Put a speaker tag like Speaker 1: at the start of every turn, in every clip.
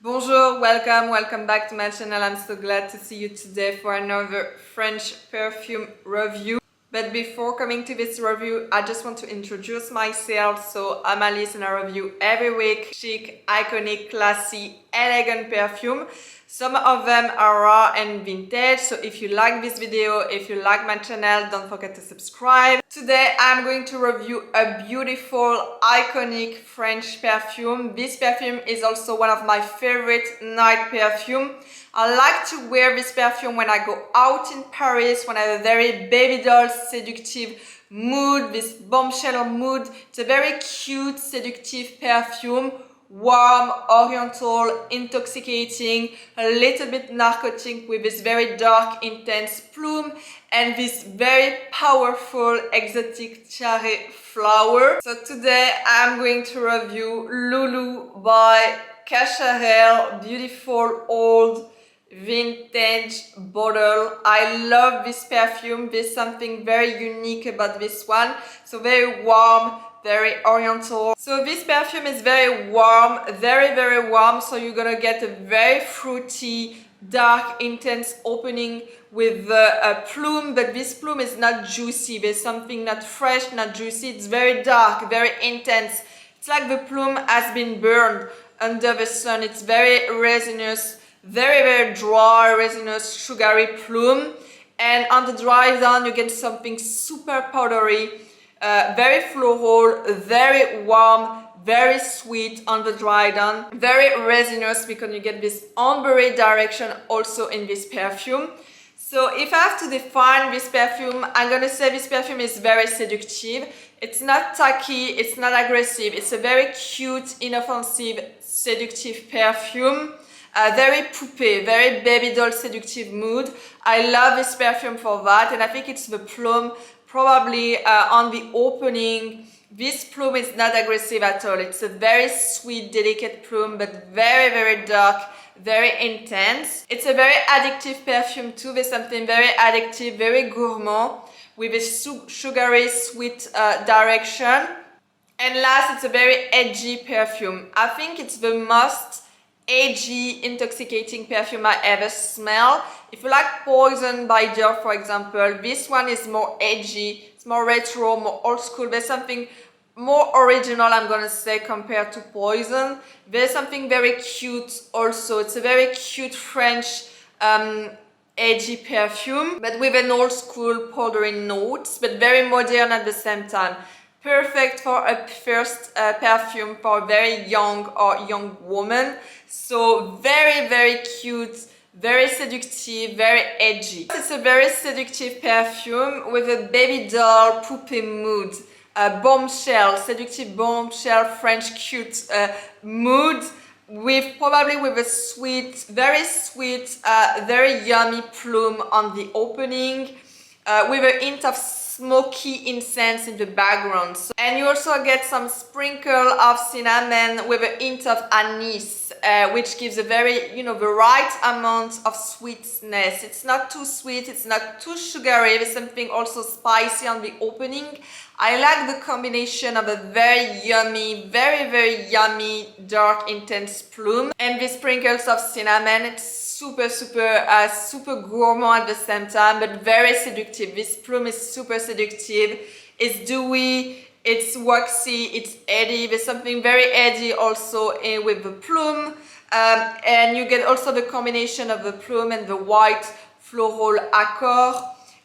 Speaker 1: Bonjour, welcome back to my channel. I'm so glad to see you today for another French perfume review. But before coming to this review, I just want to introduce myself. So I'm Alice and I review every week chic, iconic, classy, elegant perfume. Some of them are raw and vintage, so if you like this video, if you like my channel, don't forget to subscribe. Today I'm going to review a beautiful, iconic French perfume. This perfume is also one of my favorite night perfume. I like to wear this perfume when I go out in Paris, when I have a very baby doll, seductive mood, this bombshell mood. It's a very cute, seductive perfume. Warm, oriental, intoxicating, a little bit narcotic with this very dark, intense plume and this very powerful, exotic Tiaré Flower. So today I'm going to review Loulou by Cacharel, beautiful old vintage bottle. I love this perfume. There's something very unique about this one. So very warm, very oriental. So this perfume is very warm, very warm. So you're gonna get a very fruity, dark, intense opening with a plume, but this plume is not juicy. There's something not fresh, not juicy. It's very dark, very intense. It's like the plume has been burned under the sun. It's very resinous, very dry, resinous, sugary plume. And on the dry down, you get something super powdery, very floral, very warm, very sweet on the dry down, very resinous because you get this ambery direction also in this perfume. So if I have to define this perfume, I'm gonna say this perfume is very seductive. It's not tacky, it's not aggressive, it's a very cute, inoffensive, seductive perfume. Very poupée, very baby doll seductive mood. I love this perfume for that, and I think it's the plume probably on the opening. This plume is not aggressive at all. It's a very sweet, delicate plume, but very dark, very intense. It's a very addictive perfume too. There's something very addictive, very gourmand, with a sugary, sweet direction. And last, it's a very edgy perfume. I think it's the most edgy, intoxicating perfume I ever smell. If you like Poison by Dior, for example, this one is more edgy, it's more retro, more old school. There's something more original, I'm gonna say, compared to Poison. There's something very cute also. It's a very cute French edgy perfume, but with an old school powdery notes, but very modern at the same time. Perfect for a first perfume for a very young or young woman. So very cute, very seductive, very edgy. It's a very seductive perfume with a baby doll poupée mood, a bombshell, seductive bombshell French cute mood, with probably with a sweet, very yummy plume on the opening, with a hint of smoky incense in the background. So, and you also get some sprinkle of cinnamon with a hint of anise, which gives a very, the right amount of sweetness. It's not too sweet, it's not too sugary. There's something also spicy on the opening. I like the combination of a very yummy, dark, intense plume and the sprinkles of cinnamon. It's super gourmand at the same time, but very seductive. This plume is super seductive. It's dewy, it's waxy, it's edgy. There's something very edgy also with the plume. And you get also the combination of the plume and the white floral accord.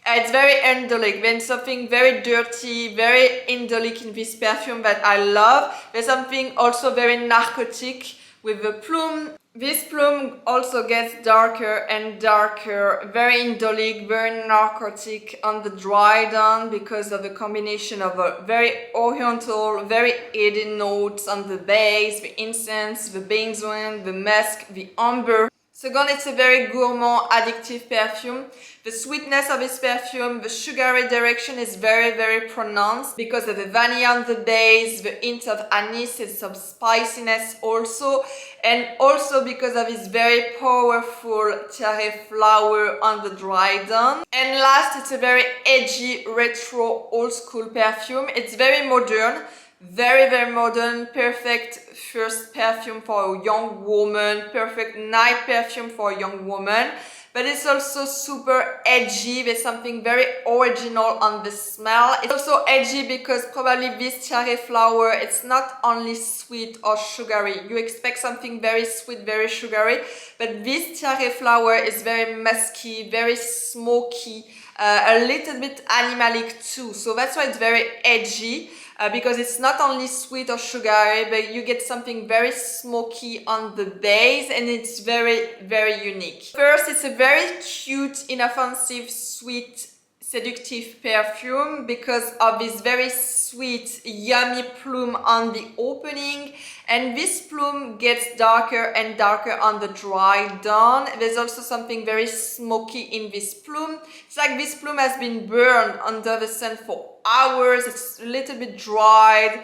Speaker 1: It's very indolic. There's something very dirty, very indolic in this perfume that I love. There's something also very narcotic with the plume. This plume also gets darker and darker, very indolic, very narcotic on the dry down because of the combination of a very oriental, very airy notes on the base, the incense, the benzoin, the musk, the amber. Second, it's a very gourmand, addictive perfume. The sweetness of this perfume, the sugary direction is very pronounced because of the vanilla on the base, the hint of anise and some spiciness also, and also because of this very powerful Tiaré Flower on the dry down. And last, it's a very edgy, retro, old school perfume. It's very modern, Very, very modern, perfect first perfume for a young woman, perfect night perfume for a young woman. But it's also super edgy. There's something very original on the smell. It's also edgy because probably this Tiaré Flower, it's not only sweet or sugary. You expect something very sweet, very sugary, but this Tiaré Flower is very musky, very smoky, a little bit animalic too. So that's why it's very edgy. Because it's not only sweet or sugary, but you get something very smoky on the base, and it's very, very unique. First, it's a very cute, inoffensive, sweet, seductive perfume because of this very sweet, yummy plume on the opening, and this plume gets darker and darker on the dry down. There's also something very smoky in this plume. It's like this plume has been burned under the sun for hours. It's a little bit dried,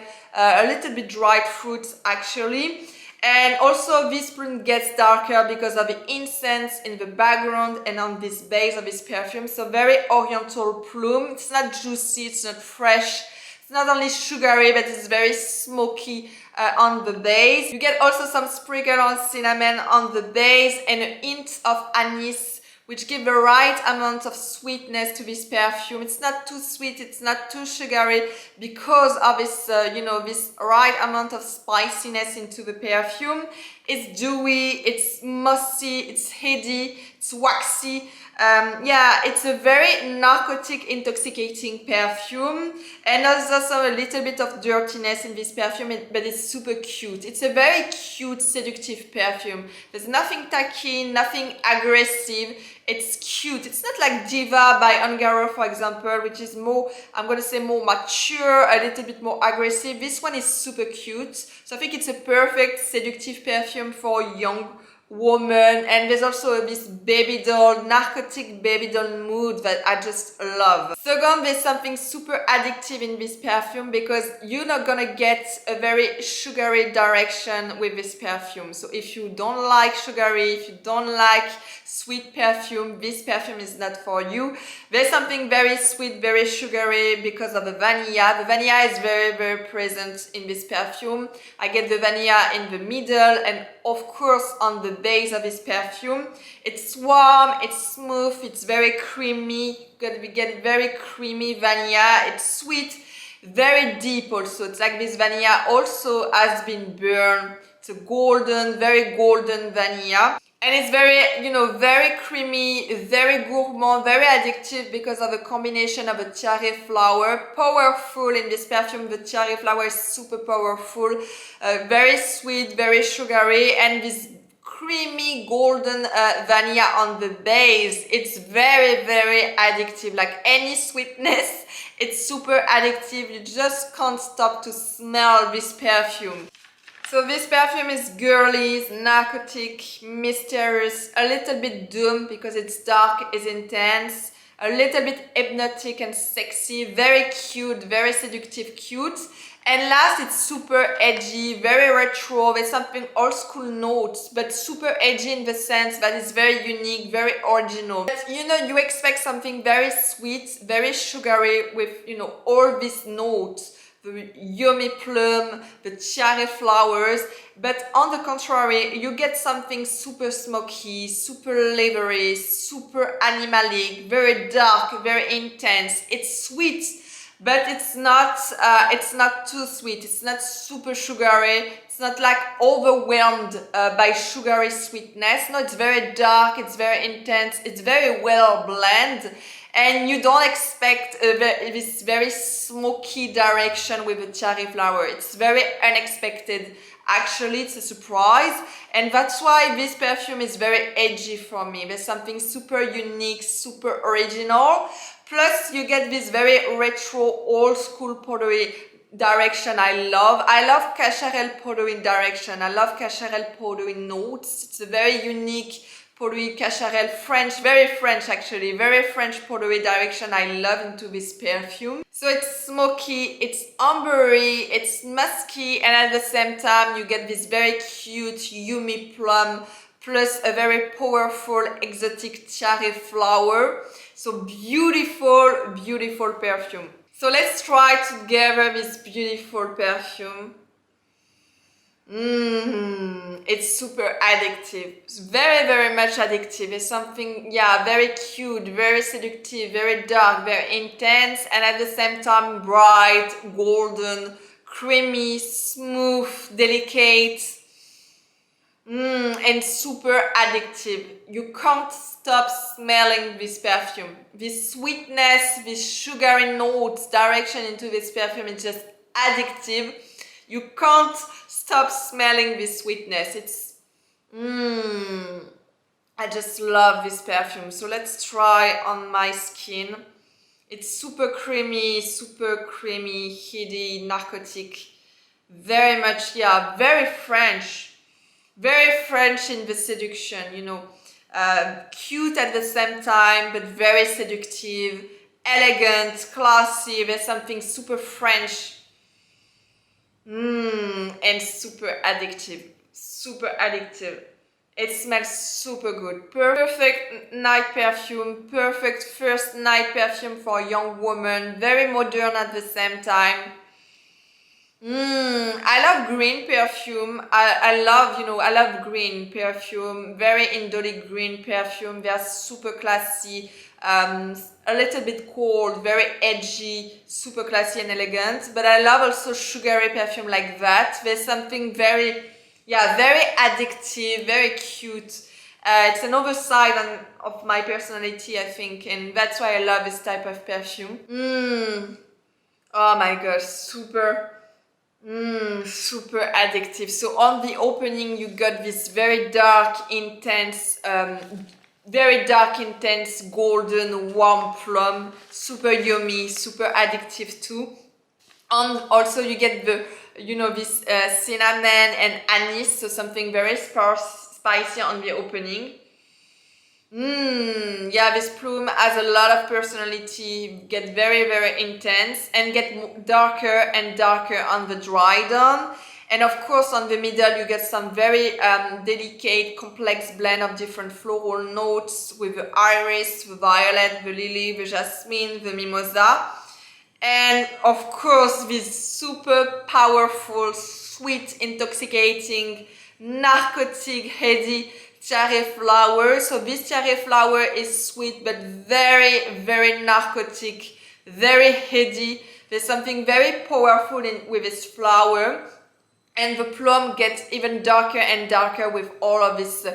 Speaker 1: fruits actually. And also this plume gets darker because of the incense in the background and on this base of this perfume. So very oriental plume. It's not juicy, it's not fresh. It's not only sugary, but it's very smoky on the base. You get also some sprinkle of cinnamon on the base and a hint of anise, which give the right amount of sweetness to this perfume. It's not too sweet, it's not too sugary because of this, this right amount of spiciness into the perfume. It's dewy, it's mossy, it's heady, it's waxy. It's a very narcotic, intoxicating perfume, and there's also a little bit of dirtiness in this perfume, but it's super cute. It's a very cute, seductive perfume. There's nothing tacky, nothing aggressive. It's cute. It's not like Diva by Ungaro, for example, which is more, I'm going to say more mature, a little bit more aggressive. This one is super cute. So I think it's a perfect seductive perfume for young woman, and there's also this baby doll, narcotic baby doll mood that I just love. Second, there's something super addictive in this perfume because you're not gonna get a very sugary direction with this perfume. So if you don't like sugary, if you don't like sweet perfume, this perfume is not for you. There's something very sweet, very sugary because of the vanilla. The vanilla is very, very present in this perfume. I get the vanilla in the middle and of course on the base of this perfume. It's warm, it's smooth, it's very creamy. We get very creamy vanilla. It's sweet, very deep also. It's like this vanilla also has been burned. It's a golden, very golden vanilla. And it's very, very creamy, very gourmand, very addictive because of the combination of the Tiaré Flower. Powerful in this perfume, the Tiaré Flower is super powerful. Very sweet, very sugary, and this creamy golden vanilla on the base. It's very, very addictive. Like any sweetness, it's super addictive. You just can't stop to smell this perfume. So this perfume is girly, it's narcotic, mysterious, a little bit doom because it's dark, it's intense, a little bit hypnotic and sexy, very cute, very seductive, cute. And last, it's super edgy, very retro, with something old school notes, but super edgy in the sense that it's very unique, very original. But, you expect something very sweet, very sugary with, all these notes. The yummy plum, the Tiaré flowers, but on the contrary, you get something super smoky, super leathery, super animalic, very dark, very intense. It's sweet, but it's not too sweet. It's not super sugary. It's not like overwhelmed by sugary sweetness. No, it's very dark, it's very intense, it's very well blended. And you don't expect this very smoky direction with the Tiaré Flower. It's very unexpected. Actually, it's a surprise. And that's why this perfume is very edgy for me. There's something super unique, super original. Plus, you get this very retro, old school powdery direction I love. I love Cacharel powdery direction. I love Cacharel powdery notes. It's a very unique powdery Cacharel, French, very French actually, very French powdery direction I love into this perfume. So it's smoky, it's ambery, it's musky, and at the same time you get this very cute yummy plum plus a very powerful exotic Tiaré flower. So beautiful, beautiful perfume. So let's try together this beautiful perfume. It's super addictive. It's very, very much addictive. It's something, yeah, very cute, very seductive, very dark, very intense, and at the same time bright, golden, creamy, smooth, delicate, and super addictive. You can't stop smelling this perfume. This sweetness, this sugary notes, direction into this perfume is just addictive. You can't stop smelling this sweetness. It's I just love this perfume. So let's try on my skin. It's super creamy, heady, narcotic. Very much, yeah, very French in the seduction, you know. Cute at the same time, but very seductive, elegant, classy. There's something super French. And super addictive. It smells super good. Perfect night perfume, perfect first night perfume for a young woman. Very modern at the same time. I love green perfume. I love green perfume. Very indolic green perfume. They're super classy. A little bit cold, very edgy, super classy and elegant. But I love also sugary perfume like that. There's something very addictive, very cute. It's another side of my personality, I think, and that's why I love this type of perfume. Oh my gosh, super addictive. So on the opening, you got this very dark, intense golden warm plum, super yummy, super addictive too. And also you get this cinnamon and anise, so something very spicy on the opening. Yeah, this plume has a lot of personality, get very, very intense and get darker and darker on the dry down. And of course on the middle you get some very delicate, complex blend of different floral notes with the iris, the violet, the lily, the jasmine, the mimosa. And of course this super powerful, sweet, intoxicating, narcotic, heady Tiaré Flower. So this Tiaré Flower is sweet but very, very narcotic, very heady. There's something very powerful with this flower. And the plum gets even darker and darker with all of these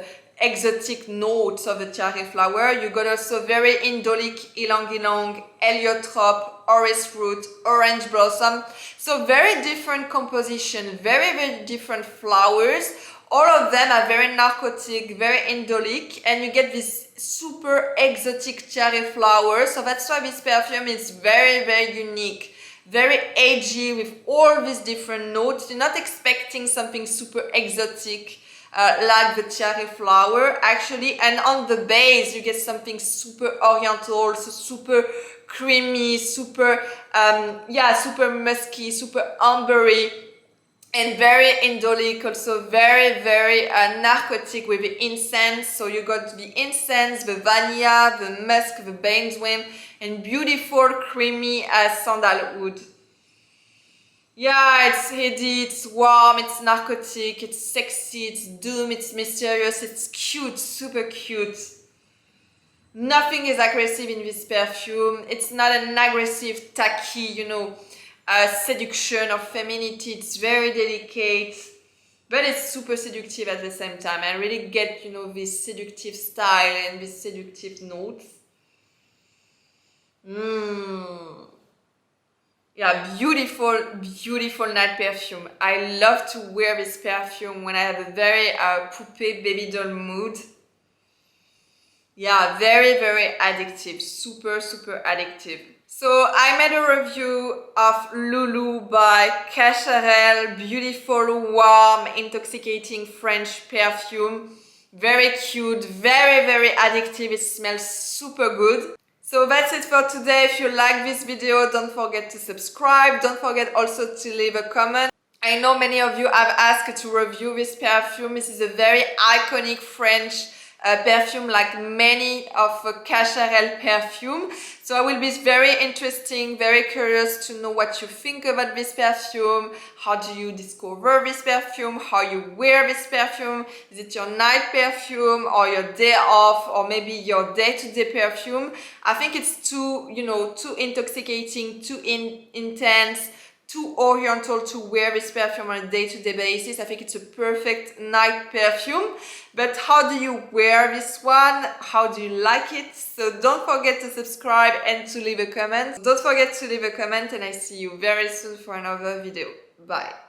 Speaker 1: exotic notes of the Tiaré Flower. You got also very indolic, ylang-ylang, heliotrope, orris root, orange blossom. So very different composition, very, very different flowers. All of them are very narcotic, very indolic, and you get this super exotic Tiaré Flower. So that's why this perfume is very, very unique. Very edgy with all these different notes. You're not expecting something super exotic like the Tiaré Flower actually. And on the base you get something super oriental, so super creamy, super super musky, super ambery, and very indolic, also very, very narcotic with the incense. So you got the incense, the vanilla, the musk, the benzoin, and beautiful creamy sandalwood. Yeah, it's heady, it's warm, it's narcotic, it's sexy, it's doom, it's mysterious, it's cute, super cute. Nothing is aggressive in this perfume. It's not an aggressive, tacky, seduction or femininity. It's very delicate, but it's super seductive at the same time. I really get, this seductive style and this seductive notes. Yeah, beautiful, beautiful night perfume. I love to wear this perfume when I have a very poupée baby doll mood. Yeah, very, very addictive, super, super addictive. So I made a review of Loulou by Cacharel, beautiful, warm, intoxicating French perfume. Very cute, very, very addictive, it smells super good. So that's it for today. If you like this video, don't forget to subscribe. Don't forget also to leave a comment. I know many of you have asked to review this perfume. This is a very iconic French perfume like many of Cacharel Perfume. So I will be very interesting, very curious to know what you think about this perfume. How do you discover this perfume? How you wear this perfume? Is it your night perfume or your day off, or maybe your day-to-day perfume? I think it's too, you know, too intoxicating, too intense, too oriental to wear this perfume on a day-to-day basis. I think it's a perfect night perfume. But how do you wear this one? How do you like it? So don't forget to subscribe and to leave a comment. Don't forget to leave a comment, and I see you very soon for another video. Bye.